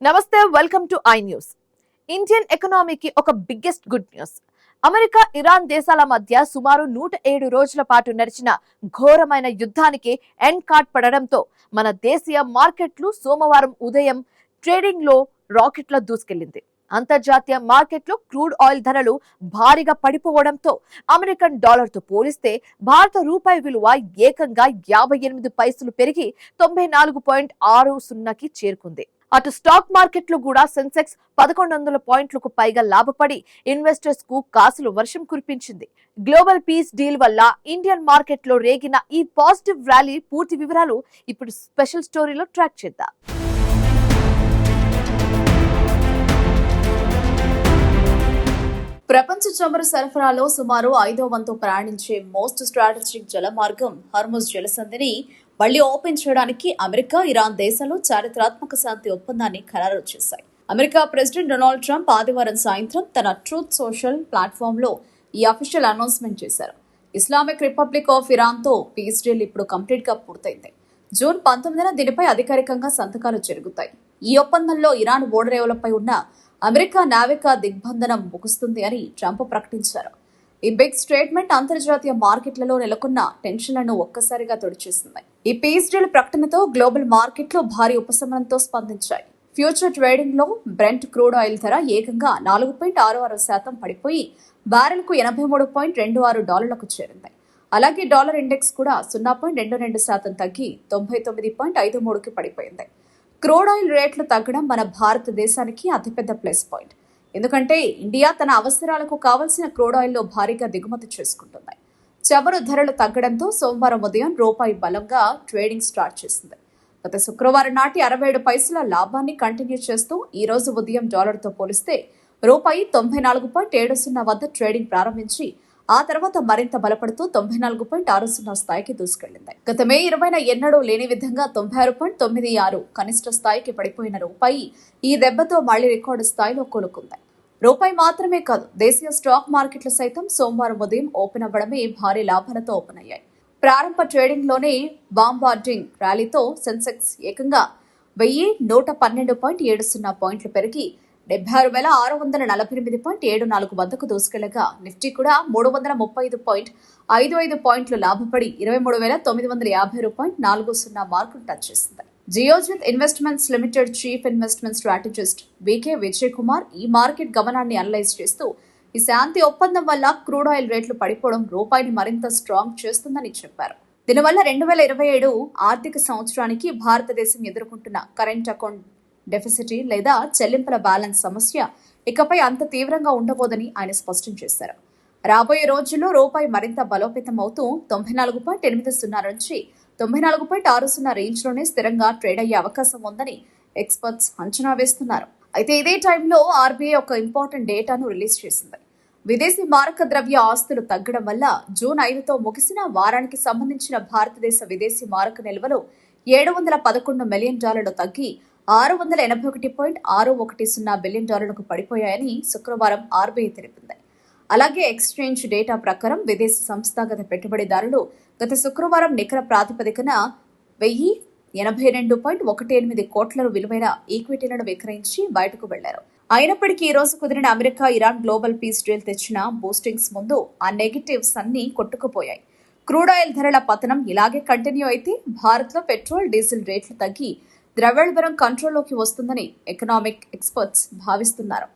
నమస్తే, welcome to I news. Indian ఎకనామీకి ఒక biggest good news. America, Iran దేశాల మధ్య సుమారు 107 రోజుల పాటు నడిచిన ఘోరమైన యుద్ధానికి ఎండ్ కార్డ్ పడడంతో మన దేశీయ మార్కెట్లు సోమవారం ఉదయం ట్రేడింగ్ లో రాకెట్ల దూసుకెళ్లింది. అంతర్జాతీయ మార్కెట్లో క్రూడ్ ఆయిల్ ధరలు భారీగా పడిపోవడంతో అమెరికన్ డాలర్ తో పోలిస్తే భారత రూపాయి విలువ ఏకంగా 58 పైసలు పెరిగి 94.60కి చేరుకుంది. అటు స్టాక్ మార్కెట్ లో కూడా సెన్సెక్స్ 1100 పాయింట్లకు పైగా లాభపడి ఇన్వెస్టర్స్ కు కాసులు వర్షం కురిపించింది. గ్లోబల్ పీస్ డీల్ వల్ల ఇండియన్ మార్కెట్ లో రేగిన ఈ పాజిటివ్ ర్యాలీ పూర్తి వివరాలు ఇప్పుడు స్పెషల్ స్టోరీలో ట్రాక్ చేద్దాం. ప్రపంచ చమురు సరఫరాలో సుమారు 5వ వంతు ప్రయాణించే మోస్ట్ స్ట్రాటజిక్ జలమార్గం హార్ముజ్ జలసంధిని మళ్లీ ఓపెన్ చేయడానికి అమెరికా, ఇరాన్ దేశాలు చారిత్రాత్మక శాంతి ఒప్పందాన్ని ఖరారు చేశాయి. అమెరికా ప్రెసిడెంట్ డొనాల్డ్ ట్రంప్ ఆదివారం సాయంత్రం తన ట్రూత్ సోషల్ ప్లాట్ఫామ్ లో ఈ అఫీషియల్ అనౌన్స్మెంట్ చేశారు. ఇస్లామిక్ రిపబ్లిక్ ఆఫ్ ఇరాన్ తో పీస్ డీల్ ఇప్పుడు కంప్లీట్ గా పూర్తయింది. జూన్ 19న దీనిపై అధికారికంగా సంతకాలు జరుగుతాయి. ఈ ఒప్పందంలో ఇరాన్ ఓడరేవులపై ఉన్న అమెరికా నావికా దిగ్బంధనం ముగుస్తుంది అని ట్రంప్ ప్రకటించారు. ఈ బిగ్ స్టేట్మెంట్ అంతర్జాతీయ మార్కెట్లలో నెలకొన్న టెన్షన్లను ఒక్కసారిగా తొడిచేసింది. ఈ పీస్ డీల్ ప్రకటనతో గ్లోబల్ మార్కెట్లు భారీ ఉపశమనంతో స్పందించాయి. ఫ్యూచర్ ట్రేడింగ్ లో బ్రెంట్ క్రూడ్ ఆయిల్ ధర ఏకంగా 4.66% పడిపోయి బ్యారెల్కు $83.26 చేరింది. అలాగే డాలర్ ఇండెక్స్ కూడా 0.22% తగ్గి 99.53కి పడిపోయింది. క్రూడ్ ఆయిల్ రేట్లు తగ్గడం మన భారతదేశానికి అతిపెద్ద ప్లస్ పాయింట్. ఎందుకంటే ఇండియా తన అవసరాలకు కావలసిన క్రూడ్ ఆయిల్లో భారీగా దిగుమతి చేసుకుంటుంది. చమురు ధరలు తగ్గడంతో సోమవారం ఉదయం రూపాయి బలంగా ట్రేడింగ్ స్టార్ట్ చేసింది. గత శుక్రవారం నాటి 67 పైసల లాభాన్ని కంటిన్యూ చేస్తూ ఈ రోజు ఉదయం డాలర్తో పోలిస్తే రూపాయి 94.70 వద్ద ట్రేడింగ్ ప్రారంభించి ఆ తర్వాత మరింత బలపడుతూ 94.60 స్థాయికి దూసుకెళ్లింది. గత మే 20న ఎన్నడూ లేని విధంగా 96.96 కనిష్ట స్థాయికి పడిపోయిన రూపాయి ఈ దెబ్బతో మళ్లీ రికార్డు స్థాయిలో కోలుకుంది. రూపాయి మాత్రమే కాదు, దేశీయ స్టాక్ మార్కెట్లు సైతం సోమవారం ఉదయం ఓపెన్ అవ్వడమే భారీ లాభాలతో ఓపెన్ అయ్యాయి. ప్రారంభ ట్రేడింగ్ లోనే బాంబార్డింగ్ ర్యాలీతో సెన్సెక్స్ ఏకంగా 1112.70 పాయింట్లు పెరిగి 76,648.74 వద్దకు దూసుకెళ్లగా నిఫ్టీ కూడా 335.55 పాయింట్లు లాభపడి 23,950.40 మార్కును టచ్ చేసింది. Geojit Investments Limited chief investment strategist V K Vijay Kumar ఈ మార్కెట్ గమనాన్ని అనలైజ్ చేస్తూ ఈ శాంతి ఒప్పందం వల్ల క్రూడ్ ఆయిల్ రేట్లు పడిపోవడం రూపాయిని మరింత స్ట్రాంగ్ చేస్తుందని చెప్పారు. దీనివల్ల 2027 ఆర్థిక సంవత్సరానికి భారతదేశం ఎదుర్కొంటున్న కరెంట్ అకౌంట్ డెఫిసిట్ లేదా చెల్లింపుల బ్యాలెన్స్ సమస్య ఇకపై అంత తీవ్రంగా ఉండబోదని ఆయన స్పష్టం చేశారు. రాబోయే రోజుల్లో రూపాయి మరింత బలోపేతం అవుతూ 94.80 నుంచి 94.60 రేంజ్ లోనే స్థిరంగా ట్రేడ్ అయ్యే అవకాశం ఉందని ఎక్స్పర్ట్స్ అంచనా వేస్తున్నారు. అయితే ఇదే టైంలో ఆర్బీఐ ఒక ఇంపార్టెంట్ డేటాను రిలీజ్ చేసింది. విదేశీ మారక ద్రవ్య ఆస్తులు తగ్గడం వల్ల జూన్ 5తో ముగిసిన వారానికి సంబంధించిన భారతదేశ విదేశీ మారక నిల్వలు $711 మిలియన్ తగ్గి $681.610 బిలియన్ పడిపోయాయని శుక్రవారం ఆర్బీఐ తెలిపింది. అలాగే ఎక్స్చేంజ్ డేటా ప్రకారం విదేశీ సంస్థాగత పెట్టుబడిదారులు గత శుక్రవారం నికర ప్రాతిపదికన 1,082.18 కోట్ల విలువైన ఈక్విటీలను విక్రయించి బయటకు వెళ్లారు. అయినప్పటికీ ఈ రోజు కుదిరిన America, Iran global peace deal తెచ్చిన బూస్టింగ్స్ ముందు ఆ నెగటివ్స్ అన్ని కొట్టుకుపోయాయి. క్రూడ్ ఆయిల్ ధరల పతనం ఇలాగే కంటిన్యూ అయితే భారత్లో పెట్రోల్, డీజిల్ రేట్లు తగ్గి ద్రవ్యోల్బణం కంట్రోల్లోకి వస్తుందని ఎకనామిక్ ఎక్స్పర్ట్స్ భావిస్తున్నారు.